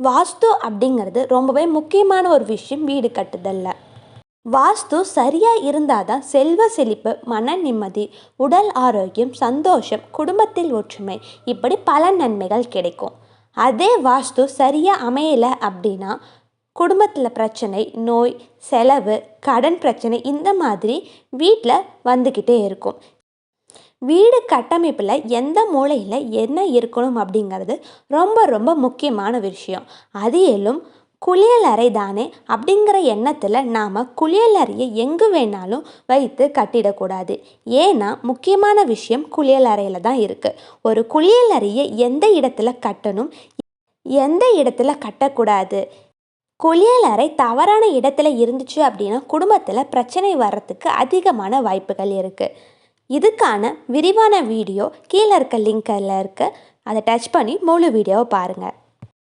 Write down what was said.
வாஸ்து அப்படிங்கிறது ரொம்பவே முக்கியமான ஒரு விஷயம் வீடு கட்டுதல்ல. வாஸ்து சரியாக இருந்தால் தான் செல்வ செழிப்பு, மன நிம்மதி, உடல் ஆரோக்கியம், சந்தோஷம், குடும்பத்தில் ஒற்றுமை, இப்படி பல நன்மைகள் கிடைக்கும். அதே வாஸ்து சரியாக அமையலை அப்படின்னா குடும்பத்தில் பிரச்சனை, நோய், செலவு, கடன் பிரச்சனை இந்த மாதிரி வீட்டில் வந்துக்கிட்டே இருக்கும். வீடு கட்டமைப்பில் எந்த மூலையில் என்ன இருக்கணும் அப்படிங்கிறது ரொம்ப ரொம்ப முக்கியமான விஷயம். அதிலும் குளியலறை தானே அப்படிங்கிற எண்ணத்தில் நாம் குளியலறையை எங்கு வேணாலும் வைத்து கட்டிடக்கூடாது. ஏன்னா முக்கியமான விஷயம் குளியலறையில் தான் இருக்குது. ஒரு குளியலறையை எந்த இடத்துல கட்டணும், எந்த இடத்துல கட்டக்கூடாது, குளியலறை தவறான இடத்துல இருந்துச்சு அப்படின்னா குடும்பத்தில் பிரச்சனை வர்றதுக்கு அதிகமான வாய்ப்புகள் இருக்குது. இதுக்கான விரிவான வீடியோ கீழே இருக்க லிங்கில் இருக்குது. அதை டச் பண்ணி முழு வீடியோவை பாருங்கள்.